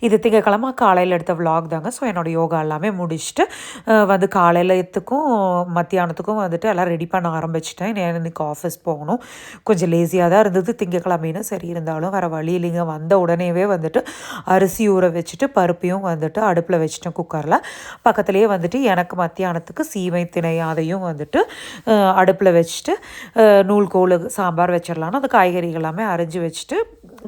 இது திங்கக்கிழமை காலையில் எடுத்த விலாக் தாங்க. ஸோ என்னோடய யோகா எல்லாமே முடிச்சுட்டு வந்து காலையிலத்துக்கும் மத்தியானத்துக்கும் வந்துட்டு எல்லாம் ரெடி பண்ண ஆரம்பிச்சிட்டேன். எனக்கு ஆஃபீஸ் போகணும். கொஞ்சம் லேசியாக தான் இருந்தது திங்கக்கிழமைன்னு. சரி இருந்தாலும் வேறு வழி இல்லைங்க. வந்த உடனேவே வந்துட்டு அரிசி ஊற வச்சுட்டு பருப்பையும் வந்துட்டு அடுப்பில் வச்சுட்டேன் குக்கரில். பக்கத்துலேயே வந்துட்டு எனக்கு மத்தியானத்துக்கு சீமை திணை அதையும் வந்துட்டு அடுப்பில் வச்சுட்டு நூல்கோல் சாம்பார் வச்சிடலான்னு அந்த காய்கறிகள் எல்லாமே அரைஞ்சி வச்சுட்டு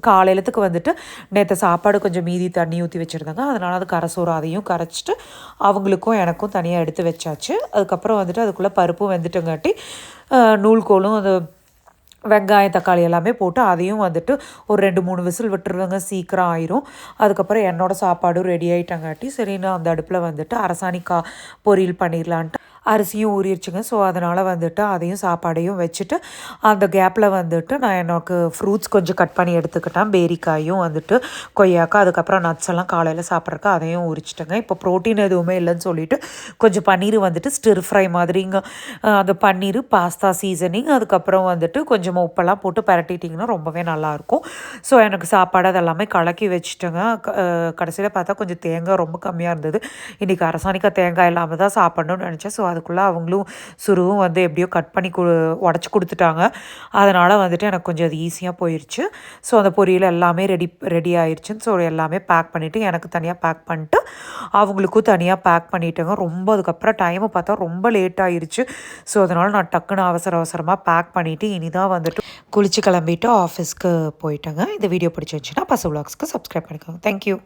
காலையிலத்துக்கு வந்துட்டு நேற்று சாப்பாடு கொஞ்சம் மீதி தண்ணி ஊற்றி வச்சுருந்தாங்க. அதனால் அது கரைசோறு அதையும் கரைச்சிட்டு அவங்களுக்கும் எனக்கும் தனியாக எடுத்து வச்சாச்சு. அதுக்கப்புறம் வந்துட்டு அதுக்குள்ளே பருப்பும் வெந்துட்டுங்காட்டி நூல்கோலும் அது வெங்காயம் தக்காளி எல்லாமே போட்டு அதையும் வந்துட்டு ஒரு 2-3 விசில் விட்டுருவேங்க. சீக்கிரம் ஆயிரும். அதுக்கப்புறம் என்னோடய சாப்பாடும் ரெடி ஆகிட்டங்காட்டி சரின்னு அந்த அடுப்பில் வந்துட்டு அரசாணிக்காய் பொரியல் பண்ணிடலான்ட்டு அரிசியும் ஊறிடுச்சுங்க. ஸோ அதனால் வந்துட்டு அதையும் சாப்பாடையும் வச்சுட்டு அந்த கேப்பில் வந்துட்டு நான் எனக்கு ஃப்ரூட்ஸ் கொஞ்சம் கட் பண்ணி எடுத்துக்கிட்டேன். பேரிக்காயும் வந்துட்டு கொய்யாக்காய் அதுக்கப்புறம் நட்ஸ் எல்லாம் காலையில் சாப்பிட்றக்கு அதையும் உரிச்சிட்டேங்க. இப்போ ப்ரோட்டீன் எதுவுமே இல்லைன்னு சொல்லிவிட்டு கொஞ்சம் பன்னீர் வந்துட்டு ஸ்டிர் ஃப்ரை மாதிரிங்க அந்த பன்னீர் பாஸ்தா சீசனிங் அதுக்கப்புறம் வந்துட்டு கொஞ்சமாக உப்பெல்லாம் போட்டு பரட்டிட்டிங்கன்னா ரொம்பவே நல்லாயிருக்கும். ஸோ எனக்கு சாப்பாடு அதெல்லாமே கலக்கி வச்சுட்டேங்க. கடைசியில் பார்த்தா கொஞ்சம் தேங்காய் ரொம்ப கம்மியாக இருந்தது. இன்றைக்கி அரசாணிக்காய் தேங்காய் இல்லாமல் தான் சாப்பிட்ணுன்னு நினச்சேன். ஸோ அதுக்குள்ளே அவங்களும் சுருவும் வந்து எப்படியோ கட் பண்ணி உடச்சி கொடுத்துட்டாங்க. அதனால் வந்துட்டு எனக்கு கொஞ்சம் அது ஈஸியாக போயிடுச்சு. ஸோ அந்த பொரியல் எல்லாமே ரெடி ஆயிடுச்சுன்னு ஸோ எல்லாமே பேக் பண்ணிவிட்டு எனக்கு தனியாக பேக் பண்ணிட்டு அவங்களுக்கும் தனியாக பேக் பண்ணிட்டேங்க. ரொம்ப அதுக்கப்புறம் டைமை பார்த்தா ரொம்ப லேட் ஆயிடுச்சு. ஸோ அதனால் நான் டக்குன்னு அவசரமாக பேக் பண்ணிவிட்டு இனிதான் வந்துட்டு குளிச்சு கிளம்பிட்டு ஆஃபீஸ்க்கு போயிட்டேங்க. இந்த வீடியோ பிடிச்சிருந்துச்சுன்னா பசு விலாக்ஸ்க்கு சப்ஸ்கிரைப் பண்ணிக்கோங்க. தேங்க்யூ.